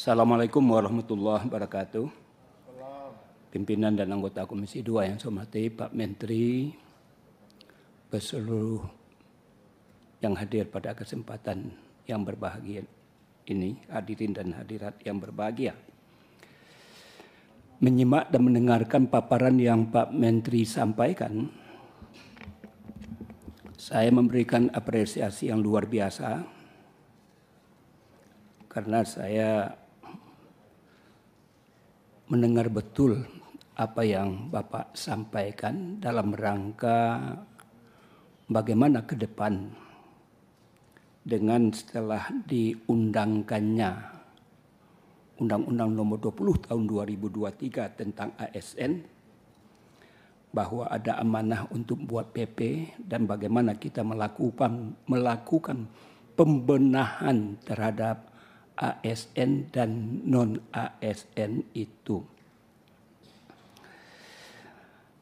Assalamualaikum warahmatullahi wabarakatuh. Pimpinan dan anggota Komisi 2 yang saya hormati, Pak Menteri, seluruh yang hadir pada kesempatan yang berbahagia ini, hadirin dan hadirat yang berbahagia. Menyimak dan mendengarkan paparan yang Pak Menteri sampaikan, saya memberikan apresiasi yang luar biasa karena saya mendengar betul apa yang Bapak sampaikan dalam rangka bagaimana ke depan dengan setelah diundangkannya Undang-Undang Nomor 20 Tahun 2023 tentang ASN, bahwa ada amanah untuk buat PP dan bagaimana kita melakukan pembenahan terhadap ASN dan non-ASN itu.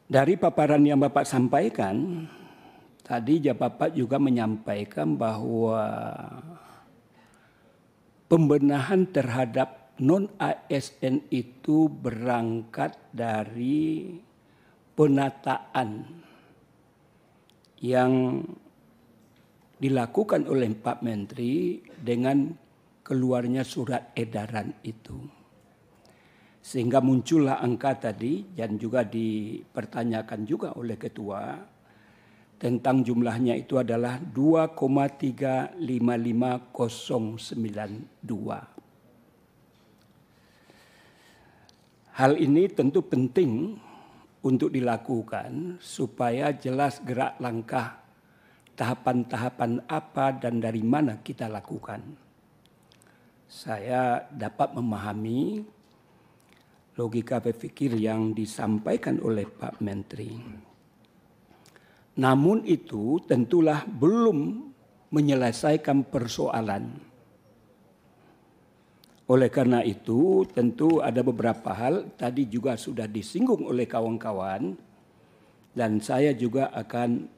Dari paparan yang Bapak sampaikan, tadi Bapak juga menyampaikan bahwa pembenahan terhadap non-ASN itu berangkat dari penataan yang dilakukan oleh Pak Menteri dengan keluarnya surat edaran itu. Sehingga muncullah angka tadi dan juga dipertanyakan juga oleh Ketua tentang jumlahnya itu adalah 2,35092. Hal ini tentu penting untuk dilakukan supaya jelas gerak langkah tahapan-tahapan apa dan dari mana kita lakukan. Saya dapat memahami logika berpikir yang disampaikan oleh Pak Menteri. Namun itu tentulah belum menyelesaikan persoalan. Oleh karena itu tentu ada beberapa hal tadi juga sudah disinggung oleh kawan-kawan dan saya juga akan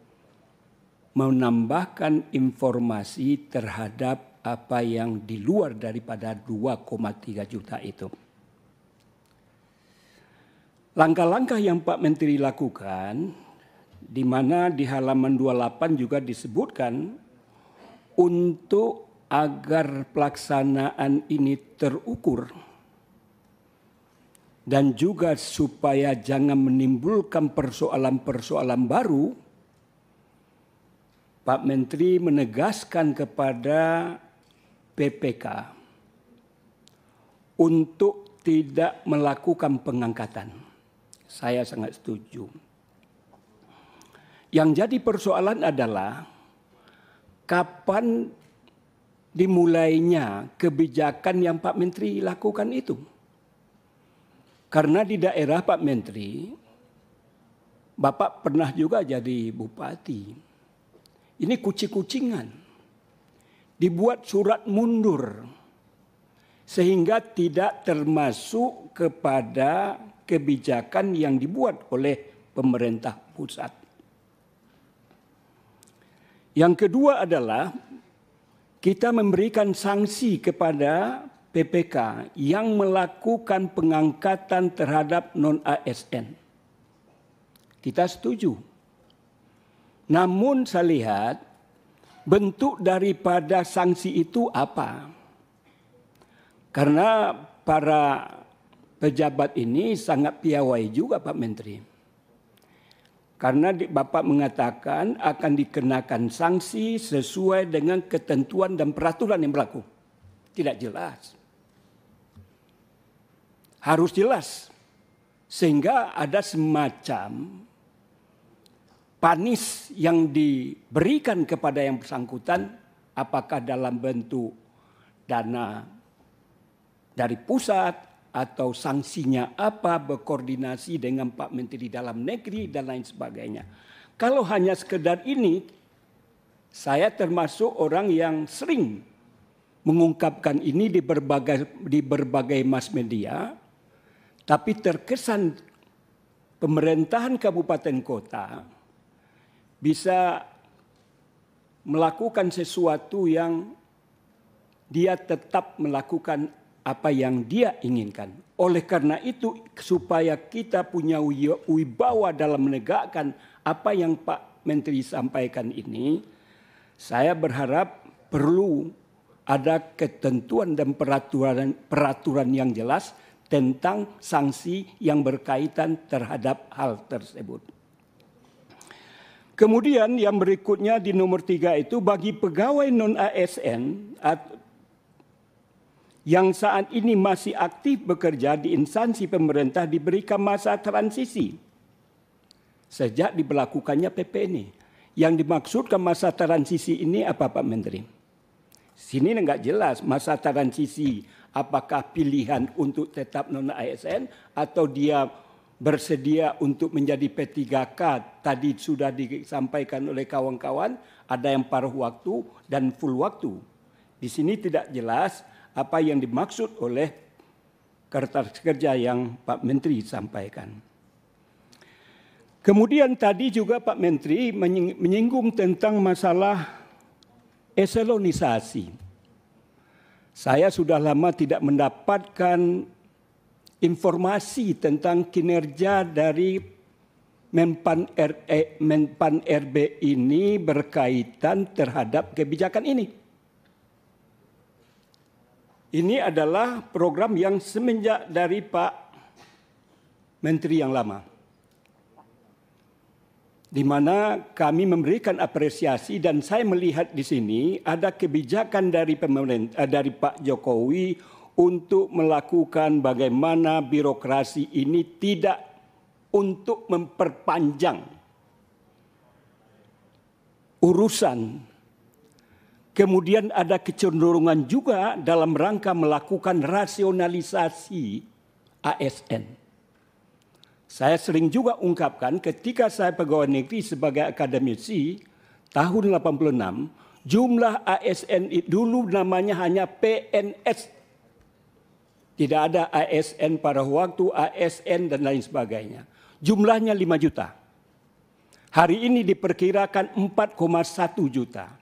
menambahkan informasi terhadap apa yang di luar daripada 2,3 juta itu. Langkah-langkah yang Pak Menteri lakukan, di mana di halaman 28 juga disebutkan untuk agar pelaksanaan ini terukur dan juga supaya jangan menimbulkan persoalan-persoalan baru, Pak Menteri menegaskan kepada PPK untuk tidak melakukan pengangkatan. Saya sangat setuju. Yang jadi persoalan adalah kapan dimulainya kebijakan yang Pak Menteri lakukan itu. Karena di daerah Pak Menteri, Bapak pernah juga jadi bupati. Ini kucing-kucingan. Dibuat surat mundur. Sehingga tidak termasuk kepada kebijakan yang dibuat oleh pemerintah pusat. Yang kedua adalah kita memberikan sanksi kepada PPK yang melakukan pengangkatan terhadap non-ASN. Kita setuju. Namun saya lihat bentuk daripada sanksi itu apa? Karena para pejabat ini sangat piawai juga Pak Menteri. Karena Bapak mengatakan akan dikenakan sanksi sesuai dengan ketentuan dan peraturan yang berlaku. Tidak jelas. Harus jelas. Sehingga ada semacam panis yang diberikan kepada yang bersangkutan, apakah dalam bentuk dana dari pusat, atau sanksinya apa, berkoordinasi dengan Pak Menteri Dalam Negeri dan lain sebagainya. Kalau hanya sekedar ini, saya termasuk orang yang sering mengungkapkan ini di berbagai mass media, tapi terkesan pemerintahan kabupaten kota bisa melakukan sesuatu yang dia tetap melakukan apa yang dia inginkan. Oleh karena itu, supaya kita punya wibawa dalam menegakkan apa yang Pak Menteri sampaikan ini, saya berharap perlu ada ketentuan dan peraturan yang jelas tentang sanksi yang berkaitan terhadap hal tersebut. Kemudian yang berikutnya di nomor 3 itu bagi pegawai non-ASN yang saat ini masih aktif bekerja di instansi pemerintah diberikan masa transisi sejak diberlakukannya PP ini. Yang dimaksudkan masa transisi ini apa Pak Menteri? Sini enggak jelas masa transisi apakah pilihan untuk tetap non-ASN atau dia bersedia untuk menjadi P3K. Tadi sudah disampaikan oleh kawan-kawan, ada yang paruh waktu dan full waktu. Di sini tidak jelas apa yang dimaksud oleh kertas kerja yang Pak Menteri sampaikan. Kemudian tadi juga Pak Menteri menyinggung tentang masalah eselonisasi. Saya sudah lama tidak mendapatkan informasi tentang kinerja dari Menpan RB ini berkaitan terhadap kebijakan ini. Ini adalah program yang semenjak dari Pak Menteri yang lama, di mana kami memberikan apresiasi dan saya melihat di sini ada kebijakan dari pemerintah, dari Pak Jokowi untuk melakukan bagaimana birokrasi ini tidak untuk memperpanjang urusan. Kemudian ada kecenderungan juga dalam rangka melakukan rasionalisasi ASN. Saya sering juga ungkapkan ketika saya pegawai negeri sebagai akademisi tahun 86, jumlah ASN dulu namanya hanya PNS. Tidak ada ASN pada waktu, ASN dan lain sebagainya. Jumlahnya 5 juta. Hari ini diperkirakan 4,1 juta.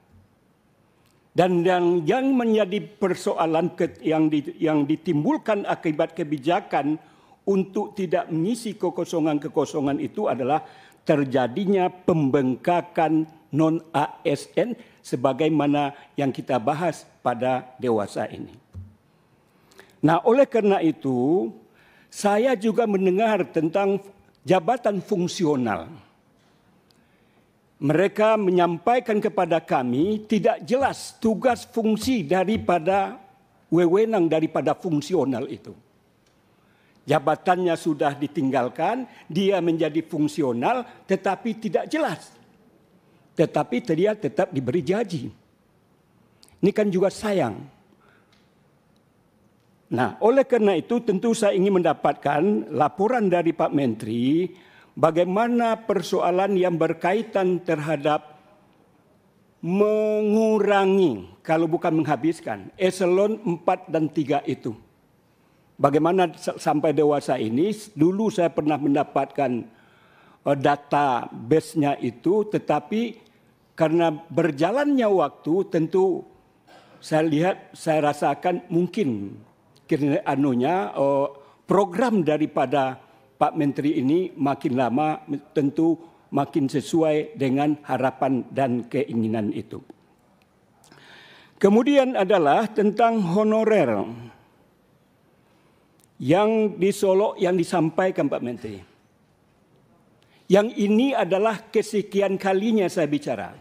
Dan yang menjadi persoalan yang ditimbulkan akibat kebijakan untuk tidak mengisi kekosongan-kekosongan itu adalah terjadinya pembengkakan non-ASN sebagaimana yang kita bahas pada dewasa ini. Nah, oleh karena itu, saya juga mendengar tentang jabatan fungsional. Mereka menyampaikan kepada kami tidak jelas tugas fungsi daripada wewenang daripada fungsional itu. Jabatannya sudah ditinggalkan, dia menjadi fungsional tetapi tidak jelas. Tetapi dia tetap diberi gaji. Ini kan juga sayang. Nah, oleh karena itu tentu saya ingin mendapatkan laporan dari Pak Menteri bagaimana persoalan yang berkaitan terhadap mengurangi, kalau bukan menghabiskan, eselon 4 dan 3 itu. Bagaimana sampai dewasa ini, dulu saya pernah mendapatkan data base-nya itu, tetapi karena berjalannya waktu tentu saya rasakan mungkin program daripada Pak Menteri ini makin lama tentu makin sesuai dengan harapan dan keinginan itu. Kemudian adalah tentang honorer yang di Solo yang disampaikan Pak Menteri. Yang ini adalah kesekian kalinya saya bicara.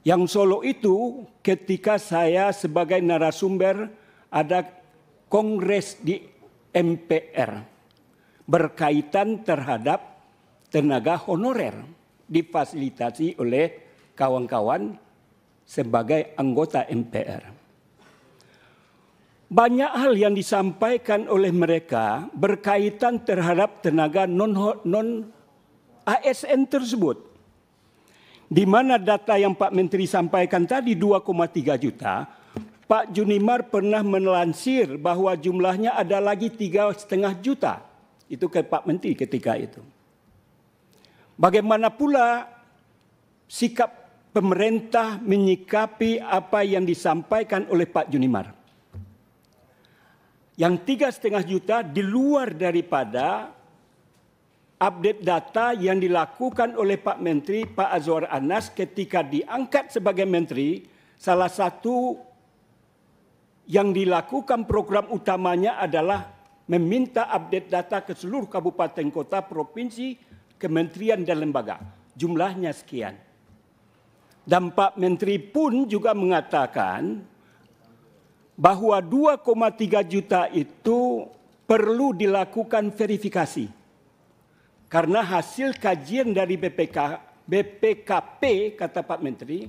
Yang Solo itu ketika saya sebagai narasumber ada kongres di MPR. Berkaitan terhadap tenaga honorer difasilitasi oleh kawan-kawan sebagai anggota MPR. Banyak hal yang disampaikan oleh mereka berkaitan terhadap tenaga non-ASN tersebut. Di mana data yang Pak Menteri sampaikan tadi 2,3 juta, Pak Junimar pernah melansir bahwa jumlahnya ada lagi 3,5 juta. Itu ke Pak Menteri ketika itu. Bagaimana pula sikap pemerintah menyikapi apa yang disampaikan oleh Pak Junimar? Yang 3,5 juta di luar daripada update data yang dilakukan oleh Pak Menteri, Pak Azwar Anas ketika diangkat sebagai Menteri. Salah satu yang dilakukan program utamanya adalah meminta update data ke seluruh kabupaten kota, provinsi, kementerian dan lembaga. Jumlahnya sekian. Dan Pak Menteri pun juga mengatakan bahwa 2,3 juta itu perlu dilakukan verifikasi. Karena hasil kajian dari BPKP, kata Pak Menteri,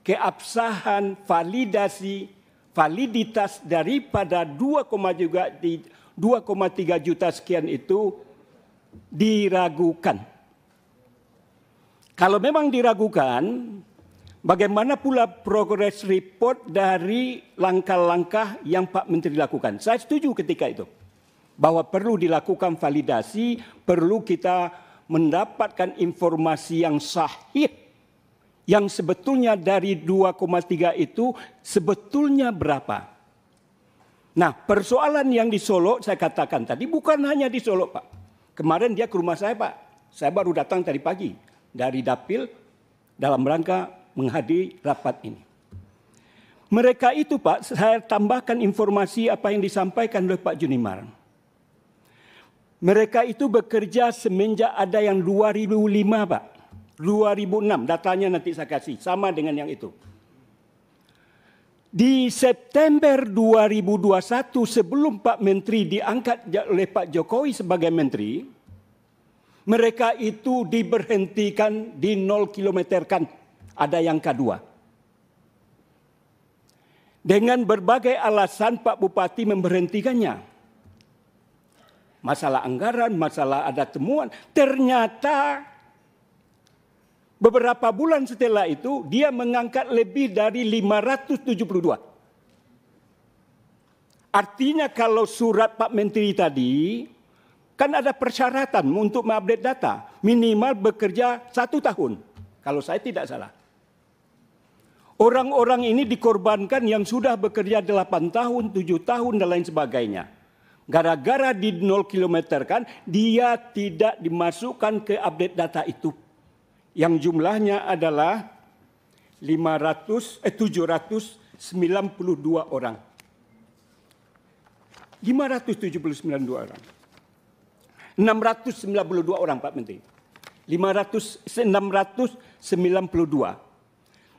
keabsahan validitas daripada 2,3 juta sekian itu diragukan. Kalau memang diragukan, bagaimana pula progress report dari langkah-langkah yang Pak Menteri lakukan? Saya setuju ketika itu bahwa perlu dilakukan validasi, perlu kita mendapatkan informasi yang sahih, yang sebetulnya dari 2,3 itu sebetulnya berapa. Nah, persoalan yang di Solo saya katakan tadi bukan hanya di Solo, Pak. Kemarin dia ke rumah saya, Pak. Saya baru datang tadi pagi dari Dapil dalam rangka menghadiri rapat ini. Mereka itu, Pak, saya tambahkan informasi apa yang disampaikan oleh Pak Junimar. Mereka itu bekerja semenjak ada yang 2005, Pak. 2006, datanya nanti saya kasih, sama dengan yang itu. Di September 2021 sebelum Pak Menteri diangkat oleh Pak Jokowi sebagai Menteri, mereka itu diberhentikan di 0 kilometer kan, ada yang kedua. Dengan berbagai alasan Pak Bupati memberhentikannya. Masalah anggaran, masalah ada temuan. Ternyata beberapa bulan setelah itu dia mengangkat lebih dari 572. Artinya kalau surat Pak Menteri tadi, kan ada persyaratan untuk mengupdate data. Minimal bekerja 1 tahun. Kalau saya tidak salah. Orang-orang ini dikorbankan yang sudah bekerja 8 tahun, 7 tahun dan lain sebagainya. Gara-gara di 0 kilometer kan, dia tidak dimasukkan ke update data itu. Yang jumlahnya adalah 792 orang. 579 orang. 692 orang Pak Menteri. 692.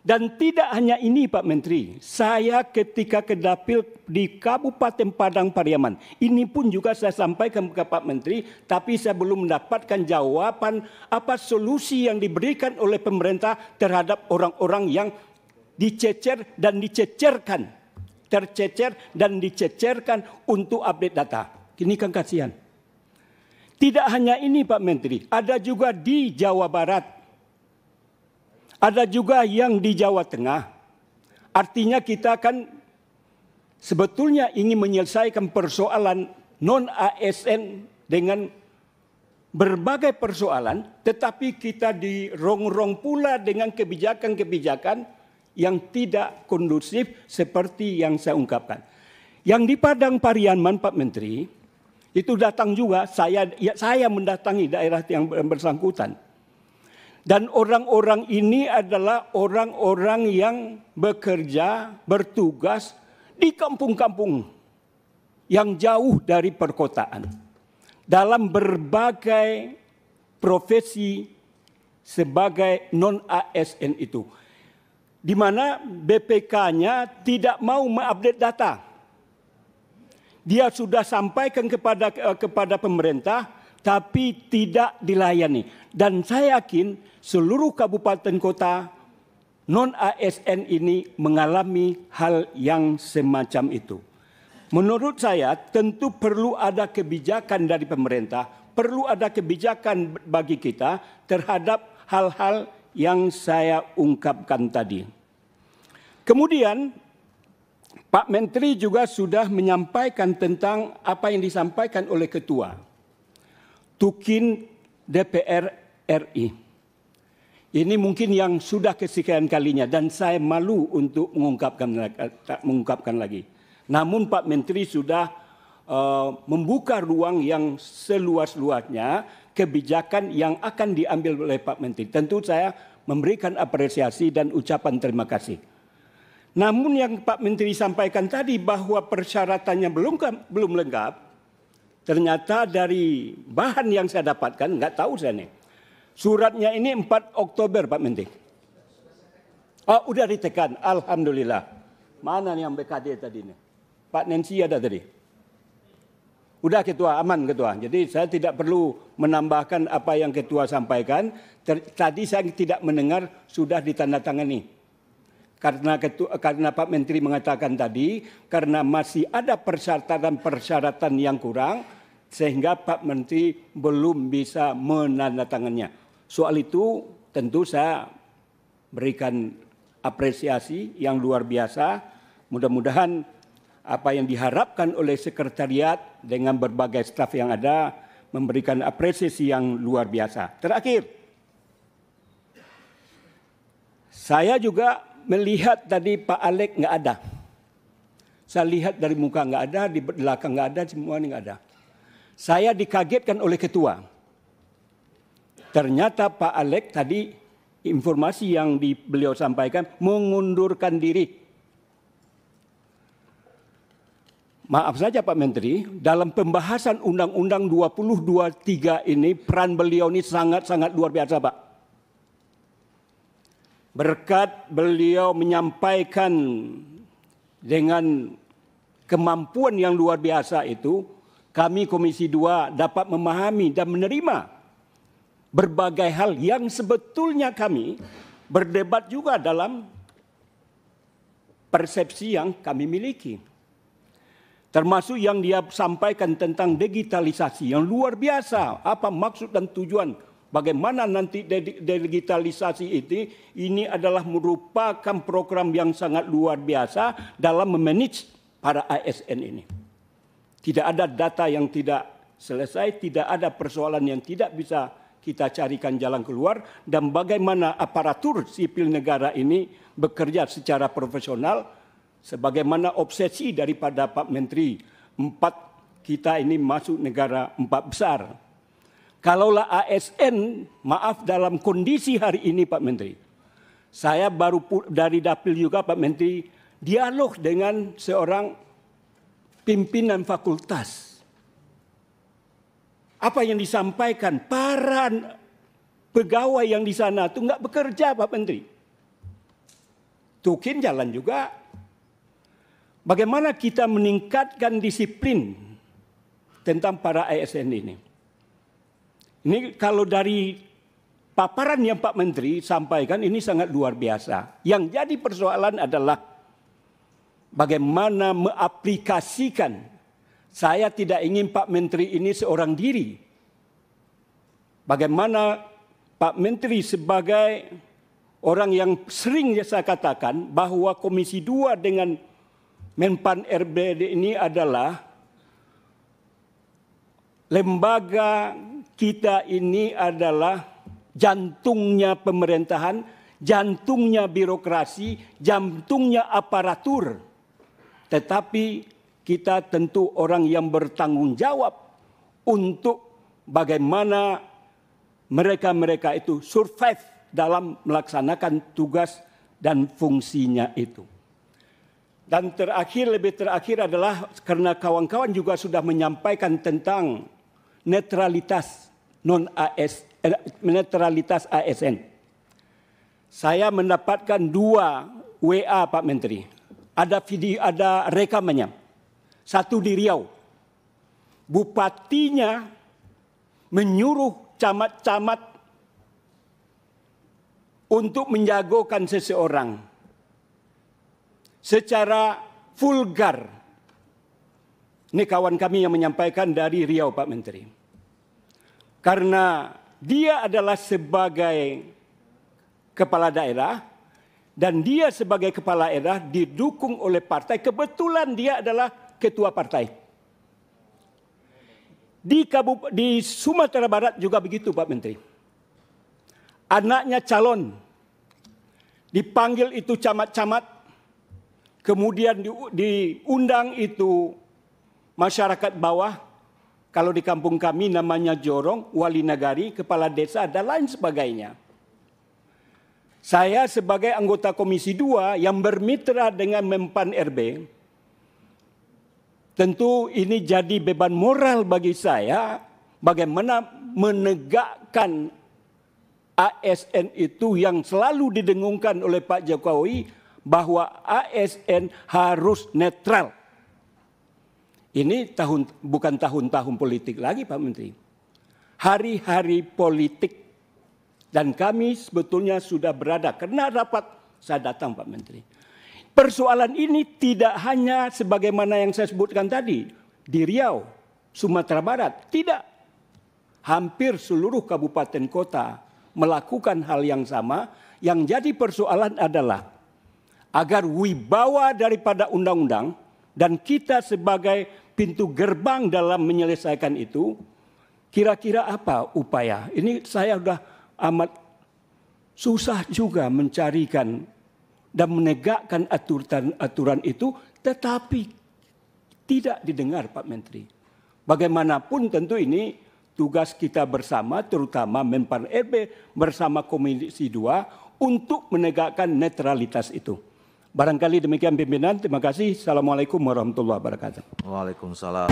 Dan tidak hanya ini Pak Menteri, saya ketika ke Dapil di Kabupaten Padang Pariaman, ini pun juga saya sampaikan ke Pak Menteri, tapi saya belum mendapatkan jawaban apa solusi yang diberikan oleh pemerintah terhadap orang-orang yang dicecer dan dicecerkan, tercecer dan dicecerkan untuk update data. Ini kan kasihan. Tidak hanya ini Pak Menteri, ada juga di Jawa Barat. Ada juga yang di Jawa Tengah. Artinya kita kan sebetulnya ingin menyelesaikan persoalan non-ASN dengan berbagai persoalan, tetapi kita dirongrong pula dengan kebijakan-kebijakan yang tidak kondusif seperti yang saya ungkapkan. Yang di Padang Pariaman Pak Menteri, itu datang juga, saya mendatangi daerah yang bersangkutan. Dan orang-orang ini adalah orang-orang yang bekerja, bertugas di kampung-kampung yang jauh dari perkotaan. Dalam berbagai profesi sebagai non-ASN itu. Di mana BPK-nya tidak mau mengupdate data. Dia sudah sampaikan kepada pemerintah, tapi tidak dilayani. Dan saya yakin seluruh kabupaten kota non-ASN ini mengalami hal yang semacam itu. Menurut saya tentu perlu ada kebijakan dari pemerintah, perlu ada kebijakan bagi kita terhadap hal-hal yang saya ungkapkan tadi. Kemudian Pak Menteri juga sudah menyampaikan tentang apa yang disampaikan oleh Ketua Tukin DPR RI. Ini mungkin yang sudah kesekian kalinya dan saya malu untuk mengungkapkan lagi. Namun Pak Menteri sudah membuka ruang yang seluas-luasnya kebijakan yang akan diambil oleh Pak Menteri. Tentu saya memberikan apresiasi dan ucapan terima kasih. Namun yang Pak Menteri sampaikan tadi bahwa persyaratannya belum lengkap, ternyata dari bahan yang saya dapatkan, nggak tahu saya nih. Suratnya ini 4 Oktober Pak Menteri. Oh, udah ditekan, alhamdulillah. Mana nih yang BKD tadi nih? Pak Nancy ada tadi? Udah Ketua, aman Ketua. Jadi saya tidak perlu menambahkan apa yang Ketua sampaikan. Tadi saya tidak mendengar sudah ditandatangani. Karena Pak Menteri mengatakan tadi, karena masih ada persyaratan-persyaratan yang kurang, sehingga Pak Menteri belum bisa menandatangannya. Soal itu tentu saya berikan apresiasi yang luar biasa. Mudah-mudahan apa yang diharapkan oleh sekretariat dengan berbagai staf yang ada memberikan apresiasi yang luar biasa. Terakhir, saya juga melihat tadi Pak Alek nggak ada. Saya lihat dari muka nggak ada, di belakang nggak ada, semua ini nggak ada. Saya dikagetkan oleh Ketua. Ternyata Pak Alek tadi informasi yang beliau sampaikan mengundurkan diri. Maaf saja Pak Menteri, dalam pembahasan Undang-Undang 2023 ini peran beliau ini sangat-sangat luar biasa Pak. Berkat beliau menyampaikan dengan kemampuan yang luar biasa itu, kami Komisi 2 dapat memahami dan menerima berbagai hal yang sebetulnya kami berdebat juga dalam persepsi yang kami miliki. Termasuk yang dia sampaikan tentang digitalisasi yang luar biasa. Apa maksud dan tujuan? Bagaimana nanti digitalisasi ini adalah merupakan program yang sangat luar biasa dalam memanage para ASN ini. Tidak ada data yang tidak selesai, tidak ada persoalan yang tidak bisa kita carikan jalan keluar, dan bagaimana aparatur sipil negara ini bekerja secara profesional, sebagaimana obsesi daripada Pak Menteri, kita ini masuk negara 4 besar. Kalaulah ASN, maaf dalam kondisi hari ini Pak Menteri, saya baru dari Dapil juga Pak Menteri, dialog dengan seorang pimpinan fakultas. Apa yang disampaikan, para pegawai yang di sana itu nggak bekerja Pak Menteri. Tukin jalan juga. Bagaimana kita meningkatkan disiplin tentang para ASN ini. Ini kalau dari paparan yang Pak Menteri sampaikan ini sangat luar biasa. Yang jadi persoalan adalah bagaimana mengaplikasikan. Saya tidak ingin Pak Menteri ini seorang diri. Bagaimana Pak Menteri sebagai orang yang sering saya katakan bahwa Komisi 2 dengan Menpan RB ini adalah lembaga kita ini adalah jantungnya pemerintahan, jantungnya birokrasi, jantungnya aparatur. Tetapi kita tentu orang yang bertanggung jawab untuk bagaimana mereka-mereka itu survive dalam melaksanakan tugas dan fungsinya itu. Dan lebih terakhir adalah karena kawan-kawan juga sudah menyampaikan tentang netralitas netralitas ASN. Saya mendapatkan 2 WA Pak Menteri. Ada video, ada rekamannya. Satu di Riau. Bupatinya menyuruh camat-camat untuk menjagokan seseorang secara vulgar. Ini kawan kami yang menyampaikan dari Riau Pak Menteri. Karena dia adalah sebagai kepala daerah dan dia sebagai kepala daerah didukung oleh partai. Kebetulan dia adalah ketua partai. Di Sumatera Barat juga begitu Pak Menteri. Anaknya calon dipanggil itu camat-camat, kemudian diundang itu masyarakat bawah, kalau di kampung kami namanya jorong, wali nagari, kepala desa, dan lain sebagainya. Saya sebagai anggota Komisi 2 yang bermitra dengan Mempan RB, tentu ini jadi beban moral bagi saya bagaimana menegakkan ASN itu yang selalu didengungkan oleh Pak Jokowi bahwa ASN harus netral. Ini bukan tahun-tahun politik lagi Pak Menteri. Hari-hari politik. Dan kami sebetulnya sudah berada, karena rapat saya datang Pak Menteri. Persoalan ini tidak hanya sebagaimana yang saya sebutkan tadi, di Riau, Sumatera Barat. Tidak. Hampir seluruh kabupaten kota melakukan hal yang sama. Yang jadi persoalan adalah agar wibawa daripada undang-undang dan kita sebagai pintu gerbang dalam menyelesaikan itu, kira-kira apa upaya? Ini saya sudah amat susah juga mencarikan dan menegakkan aturan itu, tetapi tidak didengar Pak Menteri. Bagaimanapun tentu ini tugas kita bersama, terutama Mempan RB bersama Komisi 2 untuk menegakkan netralitas itu. Barangkali demikian pimpinan, terima kasih. Assalamualaikum warahmatullahi wabarakatuh. Waalaikumsalam.